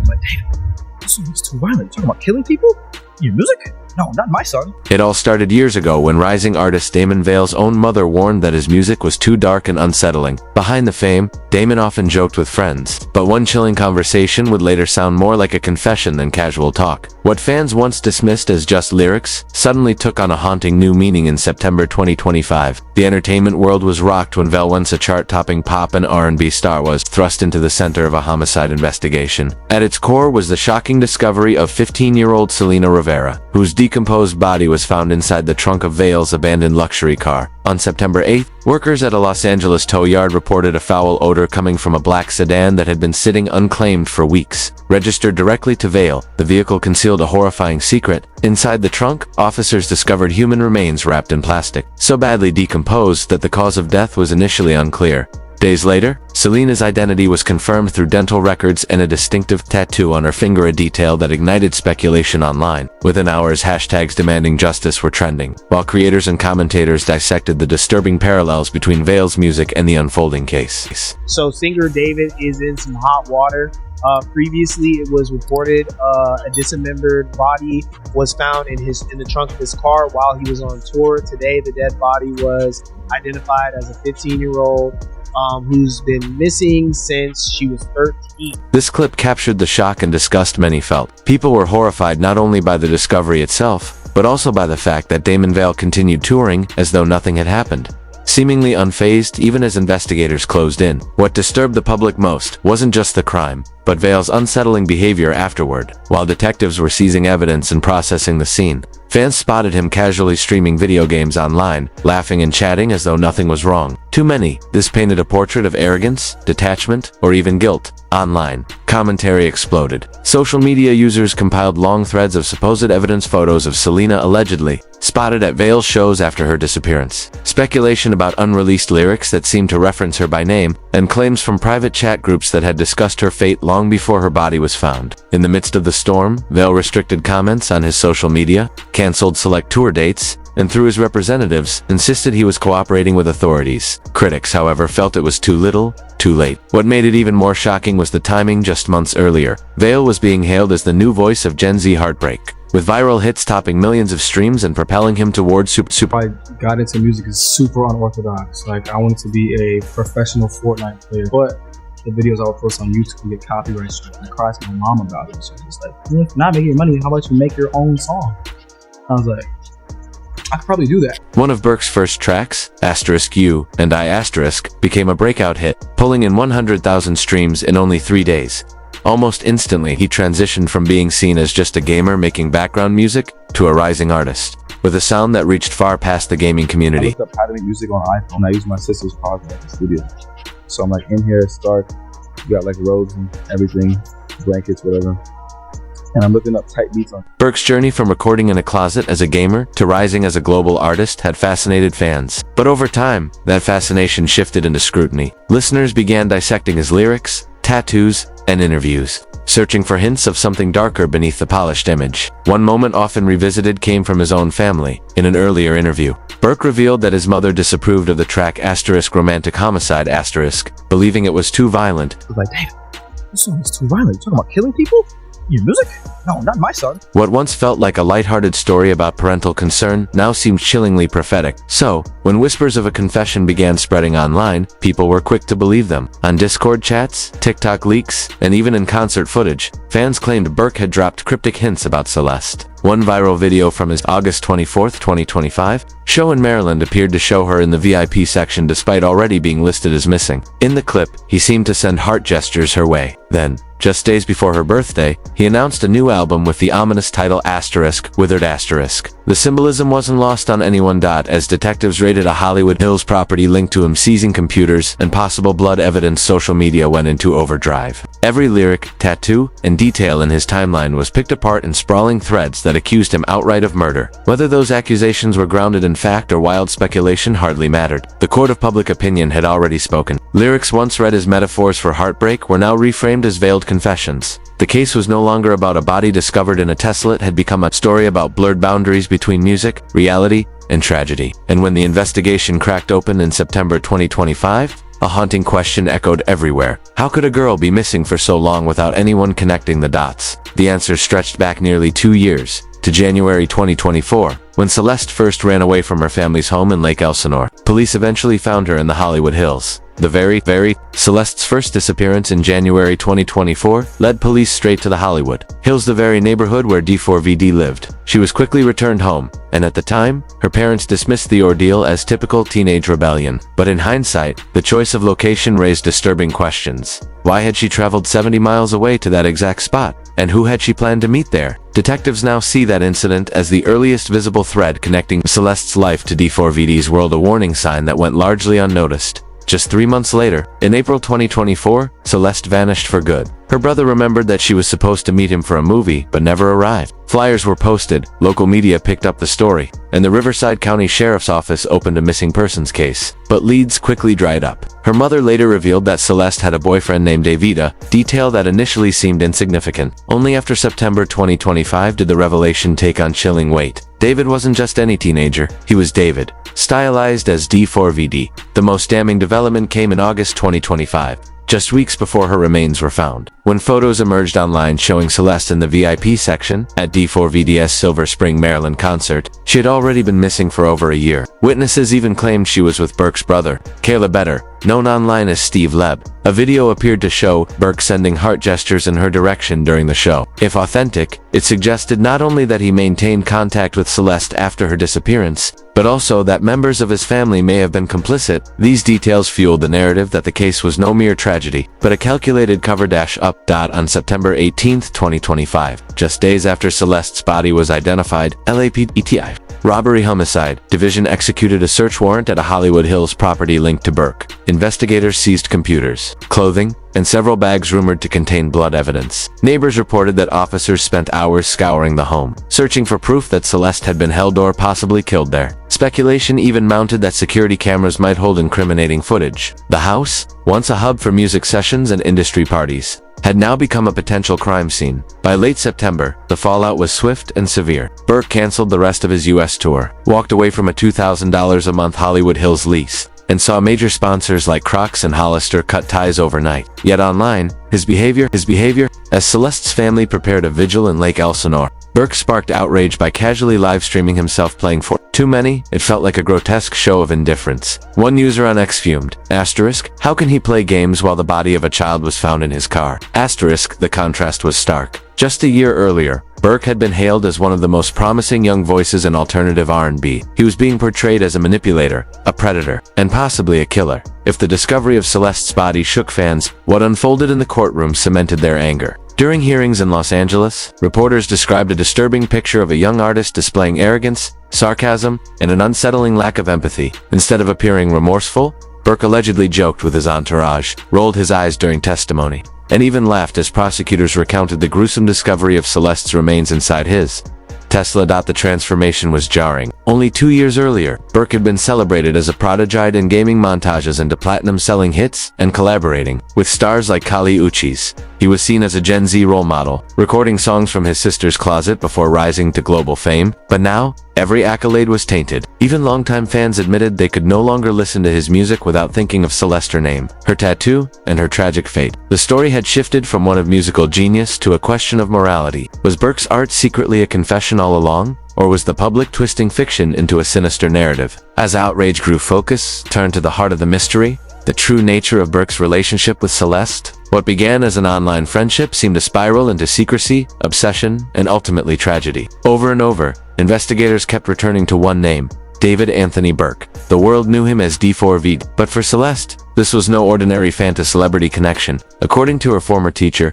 was like, damn, this song is too violent. You're talking about killing people? Your music? No, not my son. It all started years ago when rising artist Damon Vale's own mother warned that his music was too dark and unsettling. Behind the fame, Damon often joked with friends, but one chilling conversation would later sound more like a confession than casual talk. What fans once dismissed as just lyrics suddenly took on a haunting new meaning in September 2025. The entertainment world was rocked when Vale, once a chart-topping pop and R&B star, was thrust into the center of a homicide investigation. At its core was the shocking discovery of 15-year-old Selena Rivera, whose decomposed body was found inside the trunk of Vale's abandoned luxury car. On September 8th, workers at a Los Angeles tow yard reported a foul odor coming from a black sedan that had been sitting unclaimed for weeks. Registered directly to Vale, the vehicle concealed a horrifying secret. Inside the trunk, officers discovered human remains wrapped in plastic, so badly decomposed that the cause of death was initially unclear. Days later, Selena's identity was confirmed through dental records and a distinctive tattoo on her finger, a detail that ignited speculation online. Within hours, hashtags demanding justice were trending, while creators and commentators dissected the disturbing parallels between Vale's music and the unfolding case. So singer David is in some hot water. Previously, it was reported a dismembered body was found in the trunk of his car while he was on tour. Today, the dead body was identified as a 15-year-old who's been missing since she was 13. This clip captured the shock and disgust many felt. People were horrified not only by the discovery itself, but also by the fact that Damon Vale continued touring as though nothing had happened, seemingly unfazed even as investigators closed in. What disturbed the public most wasn't just the crime, but Vale's unsettling behavior afterward. While detectives were seizing evidence and processing the scene, fans spotted him casually streaming video games online, laughing and chatting as though nothing was wrong. To many, this painted a portrait of arrogance, detachment, or even guilt. Online, commentary exploded. Social media users compiled long threads of supposed evidence, photos of Selena allegedly spotted at Vale's shows after her disappearance, speculation about unreleased lyrics that seemed to reference her by name, and claims from private chat groups that had discussed her fate long before her body was found. In the midst of the storm, Vale restricted comments on his social media, canceled select tour dates, and through his representatives, insisted he was cooperating with authorities. Critics, however, felt it was too little, too late. What made it even more shocking was the timing. Just months earlier, Vale was being hailed as the new voice of Gen Z heartbreak, with viral hits topping millions of streams and propelling him towards super. I got into music is super unorthodox. Like, I wanted to be a professional Fortnite player, but the videos I would post on YouTube would get copyright strikes, and I cried to my mom about it. So it's like, if you're not making money, how about you make your own song? I was like, I could probably do that. One of Burke's first tracks, *U and I*, became a breakout hit, pulling in 100,000 streams in only 3 days. Almost instantly, he transitioned from being seen as just a gamer making background music to a rising artist, with a sound that reached far past the gaming community. I looked up how to make music on iPhone. I use my sister's project at the studio. So I'm like, in here, start, you got like robes and everything, blankets, whatever. And I'm looking up type beats on. Burke's journey from recording in a closet as a gamer to rising as a global artist had fascinated fans. But over time, that fascination shifted into scrutiny. Listeners began dissecting his lyrics, tattoos, and interviews, searching for hints of something darker beneath the polished image. One moment often revisited came from his own family. In an earlier interview, Burke revealed that his mother disapproved of the track *Romantic Homicide*, believing it was too violent. I was like, David, this song is too violent. You're talking about killing people? Your music? No, not my son. What once felt like a lighthearted story about parental concern now seemed chillingly prophetic. So, when whispers of a confession began spreading online, people were quick to believe them. On Discord chats, TikTok leaks, and even in concert footage, fans claimed Burke had dropped cryptic hints about Celeste. One viral video from his August 24, 2025, show in Maryland appeared to show her in the VIP section despite already being listed as missing. In the clip, he seemed to send heart gestures her way. Then, just days before her birthday, he announced a new album with the ominous title *Withered*. The symbolism wasn't lost on anyone. As detectives raided a Hollywood Hills property linked to him seizing computers and possible blood evidence, social media went into overdrive. Every lyric, tattoo, and detail in his timeline was picked apart in sprawling threads that accused him outright of murder. Whether those accusations were grounded in fact or wild speculation hardly mattered. The court of public opinion had already spoken. Lyrics once read as metaphors for heartbreak were now reframed as veiled confessions. The case was no longer about a body discovered in a Tesla. It had become a story about blurred boundaries between music, reality, and tragedy. And when the investigation cracked open in September 2025, A haunting question echoed everywhere. How could a girl be missing for so long without anyone connecting the dots? The answer stretched back nearly 2 years, to January 2024, when Celeste first ran away from her family's home in Lake Elsinore. Police eventually found her in the Hollywood Hills. The very Celeste's first disappearance in January 2024 led police straight to the Hollywood Hills, the very neighborhood where D4VD lived. She was quickly returned home, and at the time, her parents dismissed the ordeal as typical teenage rebellion. But in hindsight, the choice of location raised disturbing questions. Why had she traveled 70 miles away to that exact spot? And who had she planned to meet there? Detectives now see that incident as the earliest visible thread connecting Celeste's life to D4VD's world, a warning sign that went largely unnoticed. Just 3 months later, in April 2024, Celeste vanished for good. Her brother remembered that she was supposed to meet him for a movie, but never arrived. Flyers were posted, local media picked up the story, and the Riverside County Sheriff's Office opened a missing persons case. But leads quickly dried up. Her mother later revealed that Celeste had a boyfriend named David, detail that initially seemed insignificant. Only after September 2025 did the revelation take on chilling weight. David wasn't just any teenager, he was David, stylized as D4VD. The most damning development came in August 2025. Just weeks before her remains were found, when photos emerged online showing Celeste in the VIP section at D4VD's Silver Spring, Maryland concert. She had already been missing for over a year. Witnesses even claimed she was with Burke's brother, Caleb Better, known online as Steve Leb. A video appeared to show Burke sending heart gestures in her direction during the show. If authentic, it suggested not only that he maintained contact with Celeste after her disappearance, but also that members of his family may have been complicit. These details fueled the narrative that the case was no mere tragedy, but a calculated cover-up. On September 18, 2025, just days after Celeste's body was identified, LAPD Robbery Homicide Division executed a search warrant at a Hollywood Hills property linked to Burke. Investigators seized computers, clothing, and several bags rumored to contain blood evidence. Neighbors reported that officers spent hours scouring the home, searching for proof that Celeste had been held or possibly killed there. Speculation even mounted that security cameras might hold incriminating footage. The house, once a hub for music sessions and industry parties, had now become a potential crime scene. By late September, the fallout was swift and severe. Burke canceled the rest of his U.S. tour, walked away from a $2,000 a month Hollywood Hills lease, and saw major sponsors like Crocs and Hollister cut ties overnight. Yet online, his behavior, as Celeste's family prepared a vigil in Lake Elsinore, Burke sparked outrage by casually live-streaming himself playing for too many. It felt like a grotesque show of indifference. One user on X fumed, "How can he play games while the body of a child was found in his car?" The contrast was stark. Just a year earlier, Burke had been hailed as one of the most promising young voices in alternative R&B. He was being portrayed as a manipulator, a predator, and possibly a killer. If the discovery of Celeste's body shook fans, what unfolded in the courtroom cemented their anger. During hearings in Los Angeles, reporters described a disturbing picture of a young artist displaying arrogance, sarcasm, and an unsettling lack of empathy. Instead of appearing remorseful, Burke allegedly joked with his entourage, rolled his eyes during testimony, and even laughed as prosecutors recounted the gruesome discovery of Celeste's remains inside his Tesla. The transformation was jarring. Only 2 years earlier, Burke had been celebrated as a prodigy in gaming montages into platinum-selling hits and collaborating with stars like Kali Uchis. He was seen as a Gen Z role model, recording songs from his sister's closet before rising to global fame. But now, every accolade was tainted. Even longtime fans admitted they could no longer listen to his music without thinking of Celeste, her name, her tattoo, and her tragic fate. The story had shifted from one of musical genius to a question of morality. Was Burke's art secretly a confession all along? Or was the public twisting fiction into a sinister narrative? As outrage grew, focus turned to the heart of the mystery, the true nature of Burke's relationship with Celeste. What began as an online friendship seemed to spiral into secrecy, obsession, and ultimately tragedy. Over and over, investigators kept returning to one name: David Anthony Burke. The world knew him as D4VD. But for Celeste, this was no ordinary fan-to-celebrity connection. According to her former teacher,